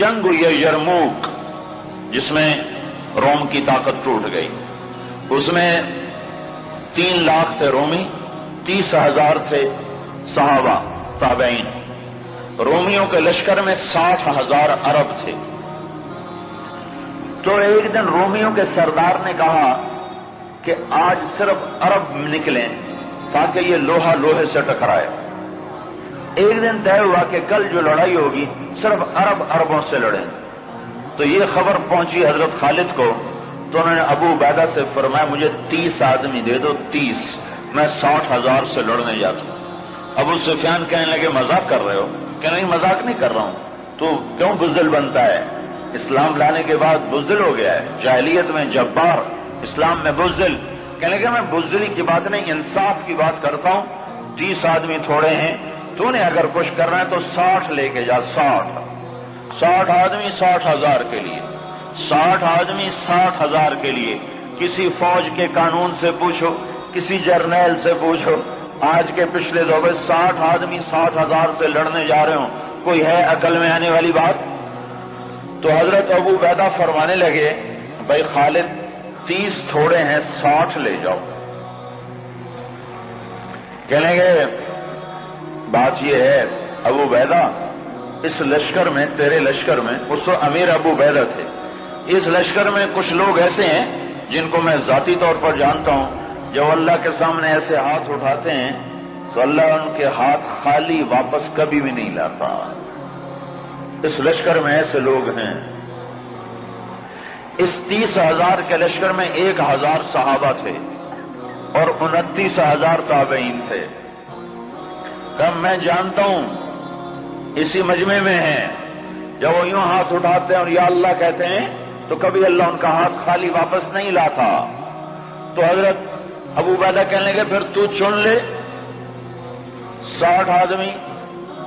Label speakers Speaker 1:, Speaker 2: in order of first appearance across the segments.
Speaker 1: جنگ ہوئی ہے یرموک، جس میں روم کی طاقت ٹوٹ گئی۔ اس میں 3 لاکھ تھے رومی، 30,000 تھے صحابہ تابعین۔ رومیوں کے لشکر میں 60,000 عرب تھے۔ تو ایک دن رومیوں کے سردار نے کہا کہ آج صرف عرب نکلیں تاکہ یہ لوہا لوہے سے ٹکرائے۔ ایک دن طے ہوا کہ کل جو لڑائی ہوگی صرف عربوں سے لڑیں۔ تو یہ خبر پہنچی حضرت خالد کو، تو انہوں نے ابو عبیدہ سے فرمایا مجھے 30 آدمی دے دو، 30، میں 60,000 سے لڑنے جاتا ہوں۔ ابو سفیان کہنے لگے مذاق کر رہے ہو؟ کہ نہیں مذاق نہیں کر رہا ہوں، تو کیوں بزدل بنتا ہے؟ اسلام لانے کے بعد بزدل ہو گیا ہے، جاہلیت میں جبار، اسلام میں بزدل۔ کہنے لگے میں بزدلی کی بات نہیں، انصاف کی بات کرتا ہوں۔ 30 آدمی تھوڑے ہیں، تو نے اگر کچھ کرنا ہے تو 60 لے کے جا، 60 آدمی 60,000 کے لیے، 60 آدمی 60,000 کے لیے۔ کسی فوج کے قانون سے پوچھو، کسی جرنیل سے پوچھو، آج کے پچھلے دور میں 60 آدمی 60,000 سے لڑنے جا رہے ہوں، کوئی ہے عقل میں آنے والی بات؟ تو حضرت ابو عبیدہ فرمانے لگے بھائی خالد 30 تھوڑے ہیں، 60 لے جاؤ۔ کہنے گے بات یہ ہے ابو عبیدہ، اس لشکر میں، تیرے لشکر میں، اس وقت امیر ابو عبیدہ تھے، اس لشکر میں کچھ لوگ ایسے ہیں جن کو میں ذاتی طور پر جانتا ہوں، جب اللہ کے سامنے ایسے ہاتھ اٹھاتے ہیں تو اللہ ان کے ہاتھ خالی واپس کبھی بھی نہیں لاتا۔ اس لشکر میں ایسے لوگ ہیں۔ اس 30,000 کے لشکر میں 1,000 صحابہ تھے اور 29,000 تابعین تھے۔ تب میں جانتا ہوں اسی مجمع میں ہیں، جب وہ یوں ہاتھ اٹھاتے ہیں اور یا اللہ کہتے ہیں تو کبھی اللہ ان کا ہاتھ خالی واپس نہیں لاتا۔ تو حضرت ابو عبیدہ کہنے لگے پھر تو چن لے 60 آدمی۔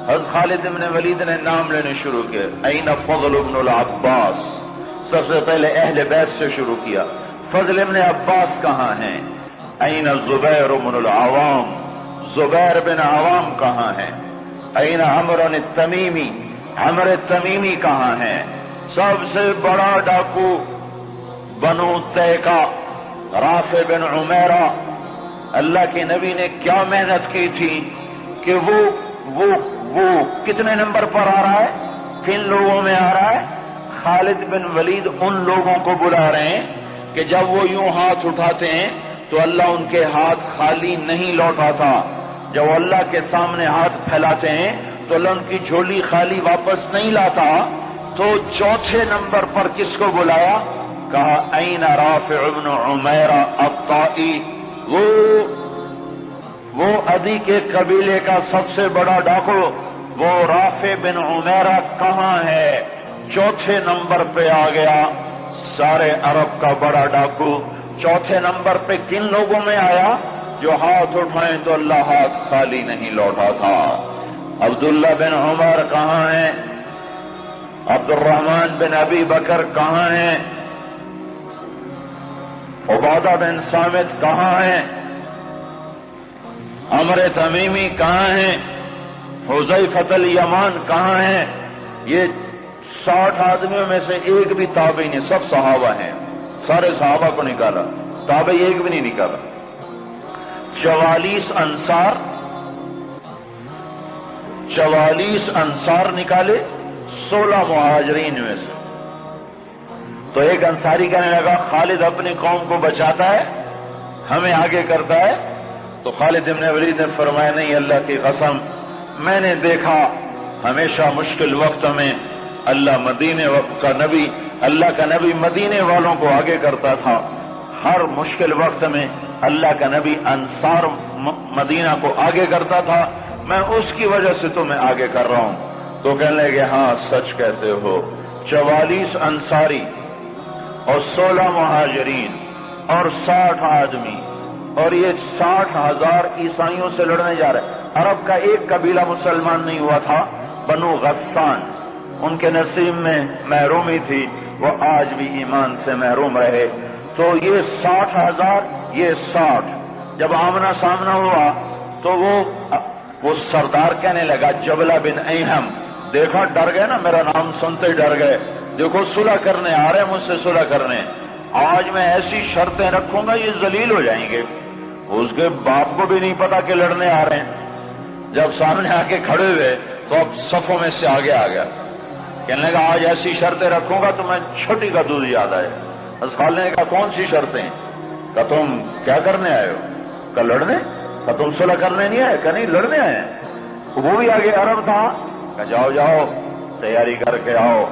Speaker 1: حضرت خالد بن ولید نے نام لینے شروع کیے، این فضل بن العباس، سب سے پہلے اہل بیت سے شروع کیا، فضل بن عباس کہاں ہیں؟ این زبیر بن العوام، زبیر بن عوام کہاں ہیں؟ این عمرو التمیمی، عمر التمیمی کہاں ہیں؟ سب سے بڑا ڈاکو بنو طے کا رافع بن عمیرہ، اللہ کے نبی نے کیا محنت کی تھی کہ وہ کتنے نمبر پر آ رہا ہے، کن لوگوں میں آ رہا ہے؟ خالد بن ولید ان لوگوں کو بلا رہے ہیں کہ جب وہ یوں ہاتھ اٹھاتے ہیں تو اللہ ان کے ہاتھ خالی نہیں لوٹاتا، جب اللہ کے سامنے ہاتھ پھیلاتے ہیں تو اللہ ان کی جھولی خالی واپس نہیں لاتا۔ تو چوتھے نمبر پر کس کو بلایا؟ کہا این رافع بن عمیرہ الطائی، وہ عدی کے قبیلے کا سب سے بڑا ڈاکو، وہ رافع بن عمیرہ کہاں ہے؟ چوتھے نمبر پہ آ گیا، سارے عرب کا بڑا ڈاکو۔ چوتھے نمبر پہ کن لوگوں میں آیا؟ جو ہاتھ اٹھائیں تو اللہ ہاتھ خالی نہیں لوٹا تھا۔ عبداللہ بن عمر کہاں ہیں؟ عبد الرحمن بن ابی بکر کہاں ہیں؟ عبادہ بن صامت کہاں ہیں؟ عمر تمیمی کہاں ہیں؟ حذیفہ الیمان کہاں ہیں؟ یہ 60 آدمیوں میں سے ایک بھی تابعی نہیں، سب صحابہ ہیں، سارے صحابہ کو نکالا، تابعی ایک بھی نہیں نکالا۔ 44 انصار نکالے 16 مہاجرین میں سے۔ تو ایک انصاری کہنے لگا خالد اپنی قوم کو بچاتا ہے، ہمیں آگے کرتا ہے۔ تو خالد بن ولید نے فرمایا نہیں، اللہ کی قسم میں نے دیکھا ہمیشہ مشکل وقت میں اللہ کا نبی مدینے والوں کو آگے کرتا تھا، ہر مشکل وقت میں اللہ کا نبی انصار مدینہ کو آگے کرتا تھا، میں اس کی وجہ سے تمہیں آگے کر رہا ہوں۔ تو کہنے لگے ہاں سچ کہتے ہو۔ 44 انصاری اور 16 مہاجرین اور 60 آدمی، اور یہ 60,000 عیسائیوں سے لڑنے جا رہے۔ عرب کا ایک قبیلہ مسلمان نہیں ہوا تھا، بنو غسان، ان کے نصیب میں محرومی تھی، وہ آج بھی ایمان سے محروم رہے۔ تو یہ 60,000، یہ 60، جب آمنا سامنا ہوا تو وہ سردار کہنے لگا، جبلہ بن ایہم، دیکھا ڈر گئے نا، میرا نام سنتے ہی ڈر گئے. دیکھو صلح کرنے آ رہے ہیں مجھ سے صلح کرنے، آج میں ایسی شرطیں رکھوں گا یہ ذلیل ہو جائیں گے. اس کے باپ کو بھی نہیں پتا کہ لڑنے آ رہے ہیں. جب سامنے آ کے کھڑے ہوئے تو اب صفوں میں سے آگے آ گیا. کہنے لگا آج ایسی شرطیں رکھوں گا تو میں چھوٹی کا دودھ یاد آئے. اسخال نے کہا کون سی شرطیں؟ کہ تم کیا کرنے آئے ہو؟ کہ لڑنے. کہ تم صلح کرنے نہیں آئے؟ کہ نہیں لڑنے آئے ہیں. وہ بھی آگے عرب تھا. کہ جاؤ جاؤ تیاری کر کے آؤ.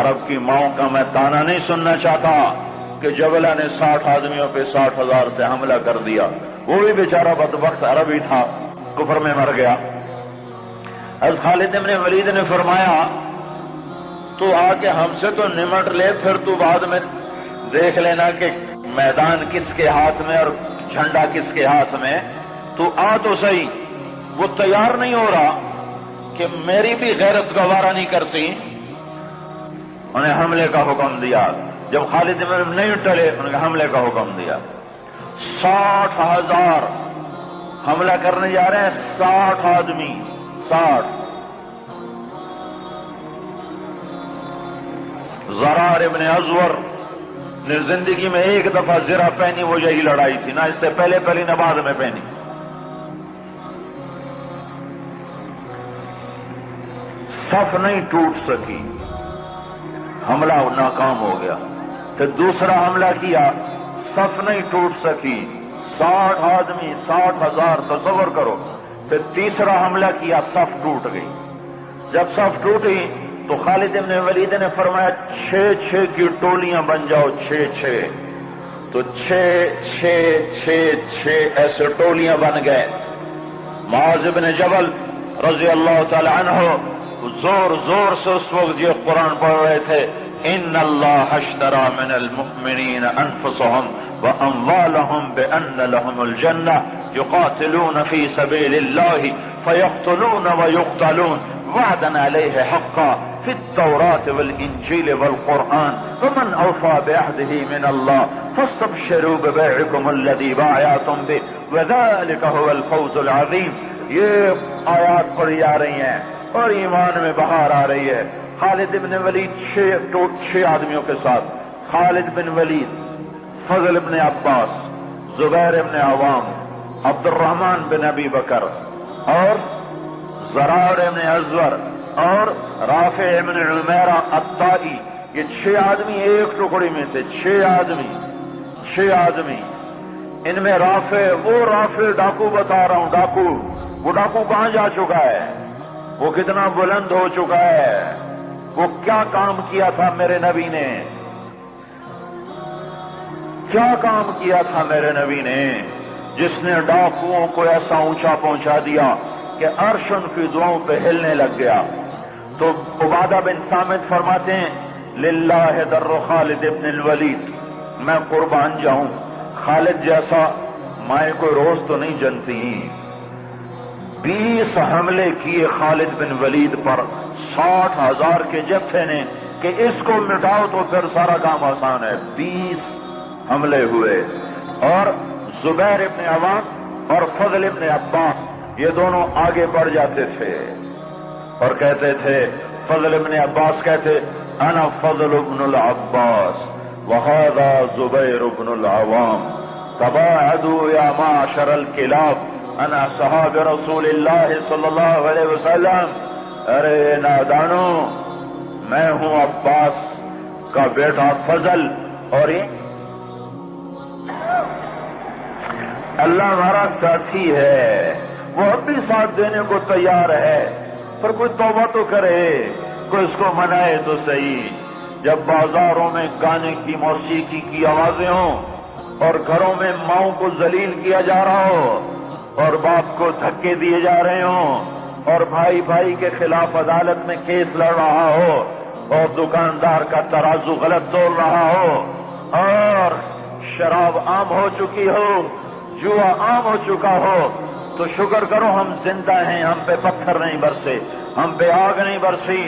Speaker 1: عرب کی ماؤں کا میں تانا نہیں سننا چاہتا کہ جبلہ نے 60 آدمیوں پہ 60,000 سے حملہ کر دیا. وہ بھی بیچارہ بدبخت عربی تھا، کفر میں مر گیا. از خالد بن ولید نے فرمایا تو آ کے ہم سے تو نمٹ لے، پھر تو بعد میں دیکھ لینا کہ میدان کس کے ہاتھ میں اور جھنڈا کس کے ہاتھ میں. تو آ تو صحیح. وہ تیار نہیں ہو رہا کہ میری بھی غیرت گوارا نہیں کرتی. انہیں حملے کا حکم دیا. جب خالد بن نہیں ٹلے انہوں نے حملے کا حکم دیا. 60,000 حملہ کرنے جا رہے ہیں. 60 آدمی، 60. زرار ابن ازور نے زندگی میں ایک دفعہ زرہ پہنی، وہ یہی لڑائی تھی، نہ اس سے پہلے پہلی نہ بعد میں پہنی. صف نہیں ٹوٹ سکی، حملہ ناکام ہو گیا. پھر دوسرا حملہ کیا، صف نہیں ٹوٹ سکی. 60 آدمی، 60,000، تصور کرو. پھر تیسرا حملہ کیا، صف ٹوٹ گئی. جب صف ٹوٹی تو خالد بن ولید نے فرمایا 6 کی ٹولیاں بن جاؤ. 6 تو 6 ایسے ٹولیاں بن گئے. معاذ بن جبل رضی اللہ تعالی عنہ زور زور سے اس وقت یہ قرآن پڑھ رہے تھے. ان اللہ اشترى من المؤمنین انفسهم واموالهم بان لهم الجنہ یقاتلون فی سبیل اللہ فیقتلون ویقتلون وعدا علیہ حقا فی التوراة والانجیل والقرآن ومن اوفى بعهده من اللہ فاستبشروا ببیعکم الذی بايعتم به وذلك هو الفوز العظیم. یہ آیات پڑھی جا رہی ہیں اور ایمان میں بہار آ رہی ہے. خالد بن ولید 6 آدمیوں کے ساتھ، خالد بن ولید، فضل بن عباس، زبیر بن عوام، عبد الرحمن بن ابی بکر اور زرار بن ازور اور رافع بن عمیرہ الطائی. یہ 6 آدمی ایک ٹکڑی میں تھے. 6 آدمی. ان میں رافع ڈاکو بتا رہا ہوں. وہ ڈاکو کہاں جا چکا ہے؟ وہ کتنا بلند ہو چکا ہے؟ وہ کیا کام کیا تھا میرے نبی نے؟ کیا کام کیا تھا میرے نبی نے جس نے ڈاکوؤں کو ایسا اونچا پہنچا دیا کہ عرش ان کی دعاؤں پہ ہلنے لگ گیا. تو عبادہ بن صامت فرماتے ہیں للہ در خالد ابن الولید، میں قربان جاؤں خالد جیسا مائیں کوئی روز تو نہیں جنتی. 20 حملے کیے خالد بن ولید پر 60,000 کے جتھے نے کہ اس کو مٹاؤ تو پھر سارا کام آسان ہے. 20 حملے ہوئے. اور زبیر ابن عوام اور فضل ابن عباس یہ دونوں آگے بڑھ جاتے تھے اور کہتے تھے، فضل ابن عباس کہتے انا فضل ابن العباس وهذا زبیر ابن العوام تباعدوا یا معشر الکلاب انا صحاب رسول اللہ صلی اللہ علیہ وسلم. ارے نادانو، میں ہوں عباس کا بیٹا فضل اور اللہ ہمارا ساتھی ہے. وہ اب بھی ساتھ دینے کو تیار ہے، پر کوئی توبہ تو کرے، کوئی اس کو منائے تو صحیح. جب بازاروں میں گانے کی موسیقی کی آوازیں ہوں اور گھروں میں ماؤں کو ذلیل کیا جا رہا ہو اور باپ کو دھکے دیے جا رہے ہوں اور بھائی کے خلاف عدالت میں کیس لڑ رہا ہو اور دکاندار کا ترازو غلط تول رہا ہو اور شراب عام ہو چکی ہو، جوا عام ہو چکا ہو، تو شکر کرو ہم زندہ ہیں. ہم پہ پتھر نہیں برسے، ہم پہ آگ نہیں برسی.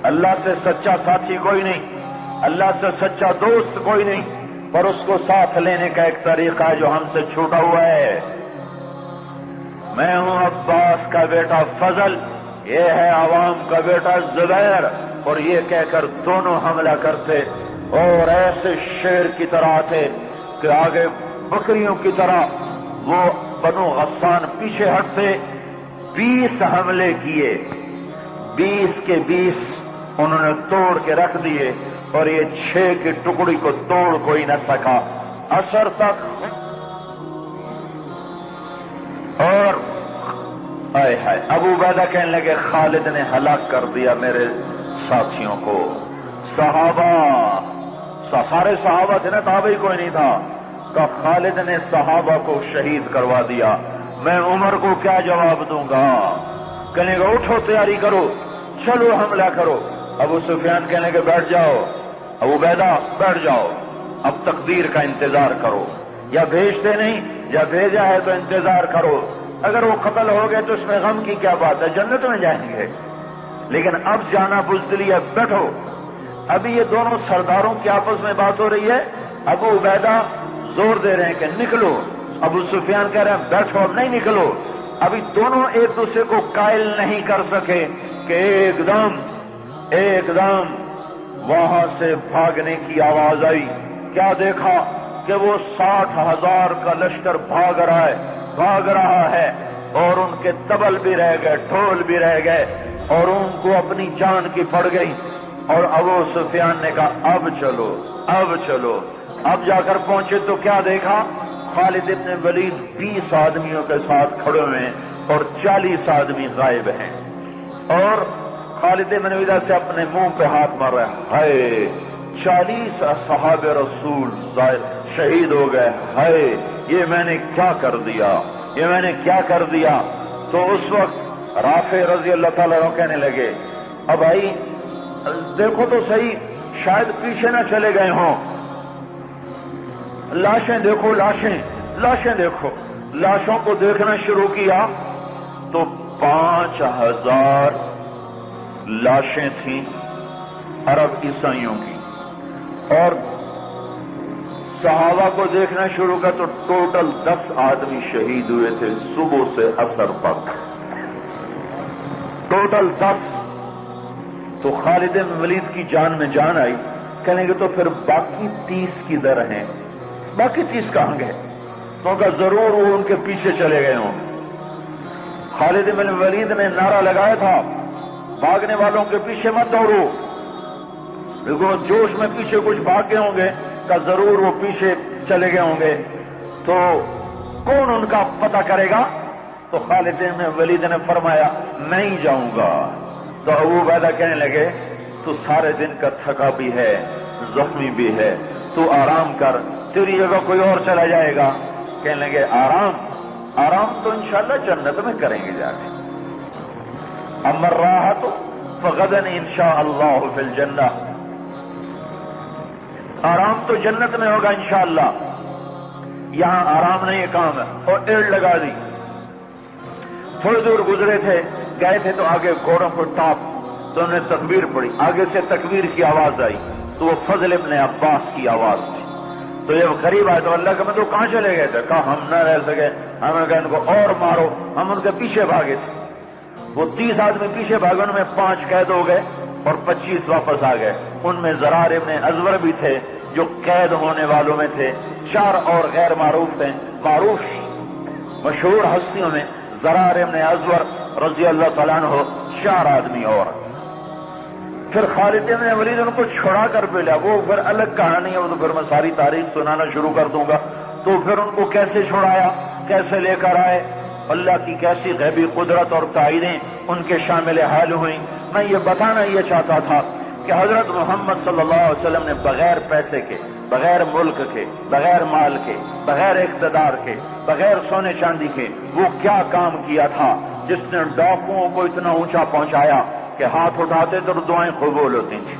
Speaker 1: اللہ سے سچا ساتھی کوئی نہیں، اللہ سے سچا دوست کوئی نہیں، پر اس کو ساتھ لینے کا ایک طریقہ ہے جو ہم سے چھوٹا ہوا ہے. میں ہوں عباس کا بیٹا فضل، یہ ہے عوام کا بیٹا زبیر، اور یہ کہہ کر دونوں حملہ کرتے اور ایسے شیر کی طرح تھے کہ آگے بکریوں کی طرح وہ بنو غسان پیچھے ہٹتے۔ 20 حملے کیے، 20 کے 20 انہوں نے توڑ کے رکھ دیے، اور یہ 6 کی ٹکڑی کو توڑ کوئی نہ سکا عصر تک۔ اور آئے ہائے ابو عبیدہ کہنے لگے خالد نے ہلاک کر دیا میرے ساتھیوں کو۔ صحابہ، سارے صحابہ تھے نا، تابعی کوئی نہیں تھا، کہ خالد نے صحابہ کو شہید کروا دیا، میں عمر کو کیا جواب دوں گا؟ کہنے گا اٹھو تیاری کرو، چلو حملہ کرو۔ ابو سفیان کہنے لگے بیٹھ جاؤ، ابو عبیدہ بیٹھ جاؤ، اب تقدیر کا انتظار کرو، یا بھیجتے نہیں یا بھیجا ہے تو انتظار کرو، اگر وہ قتل ہو گئے تو اس میں غم کی کیا بات ہے، جنت میں جائیں گے، لیکن اب جانا بزدلی ہے، بیٹھو۔ ابھی یہ دونوں سرداروں کی آپس میں بات ہو رہی ہے، ابو عبیدہ زور دے رہے ہیں کہ نکلو، ابو سفیان کہہ رہے ہیں بیٹھو اب نہیں نکلو۔ ابھی دونوں ایک دوسرے کو قائل نہیں کر سکے کہ ایک دم وہاں سے بھاگنے کی آواز آئی۔ کیا دیکھا کہ وہ 60,000 کا لشکر بھاگ رہا ہے، اور ان کے تبل بھی رہ گئے، ڈھول بھی رہ گئے، اور ان کو اپنی جان کی پڑ گئی۔ اور ابو سفیان نے کہا اب چلو۔ اب جا کر پہنچے تو کیا دیکھا؟ خالد ابن ولید 20 آدمیوں کے ساتھ کھڑے ہوئے ہیں اور 40 آدمی غائب ہیں، اور خالد ابن ولید سے اپنے منہ پہ ہاتھ مار رہے ہیں، ہائے 40 اصحاب رسول شہید ہو گئے، ہائے یہ میں نے کیا کر دیا۔ تو اس وقت رافع رضی اللہ تعالیٰ عنہ کہنے لگے اب بھائی دیکھو تو صحیح، شاید پیچھے نہ چلے گئے ہوں، لاشیں دیکھو، لاشیں دیکھو۔ لاشوں کو دیکھنا شروع کیا تو 5,000 لاشیں تھیں عرب عیسائیوں کی، اور صحابہ کو دیکھنا شروع کیا تو ٹوٹل 10 آدمی شہید ہوئے تھے صبح سے عصر تک، ٹوٹل 10۔ تو خالد بن ولید کی جان میں جان آئی، کہنے گے تو پھر باقی 30 کدھر ہیں؟ باقی 30 کہاں گئے؟ کیونکہ ضرور وہ ان کے پیچھے چلے گئے ہوں۔ خالد بن ولید نے نعرہ لگایا تھا بھاگنے والوں کے پیچھے مت دوڑو، دیکھو جوش میں پیچھے کچھ بھاگ گئے ہوں گے، کہ ضرور وہ پیچھے چلے گئے ہوں گے، تو کون ان کا پتہ کرے گا؟ تو خالد بن ولید نے فرمایا میں ہی جاؤں گا۔ تو ابو عبیدہ کہنے لگے تو سارے دن کا تھکا بھی ہے، زخمی بھی ہے، تو آرام کر، تیری جگہ کوئی اور چلا جائے گا۔ کہنے لگے آرام تو انشاءاللہ جنت میں کریں گے جا کے، اما الراحۃ فغدا انشاء اللہ فی الجنہ، آرام تو جنت میں ہوگا انشاءاللہ، یہاں آرام نہیں کام ہے۔ اور ایڑ لگا دی، تھوڑی دور گزرے تھے، گئے تھے تو آگے گھوڑوں کو ٹاپ، تو انہوں نے تکبیر پڑھی، آگے سے تکبیر کی آواز آئی تو وہ فضل ابن عباس کی آواز تھی۔ تو جب قریب آئے تو اللہ کا مطلب کہاں چلے گئے تھے؟ کہا ہم نہ رہ سکے، ہم نے کہا ان کو اور مارو، ہم ان کے پیچھے بھاگے تھے۔ وہ 30 آدمی پیچھے بھاگے، ان میں 5 قید ہو گئے اور 25 واپس آ گئے۔ ان میں زرار ابن ازور بھی تھے جو قید ہونے والوں میں تھے، 4 اور غیر معروف تھے، معروف مشہور ہستیوں میں زرار ابن ازور رضی اللہ تعالیٰ عنہ، 4 آدمی اور۔ پھر خالد بن ولید ان کو چھڑا کر ملا، وہ پھر الگ کہانی ہے، وہ تو پھر میں ساری تاریخ سنانا شروع کر دوں گا۔ تو پھر ان کو کیسے چھڑایا، کیسے لے کر آئے، اللہ کی کیسی غیبی قدرت اور تائیدیں ان کے شامل حال ہوئیں۔ میں یہ بتانا یہ چاہتا تھا کہ حضرت محمد صلی اللہ علیہ وسلم نے بغیر پیسے کے، بغیر ملک کے، بغیر مال کے، بغیر اقتدار کے، بغیر سونے چاندی کے وہ کیا کام کیا تھا جس نے ڈاکوؤں کو اتنا اونچا پہنچایا کہ ہاتھ اٹھاتے تو دعائیں قبول ہوتی تھیں۔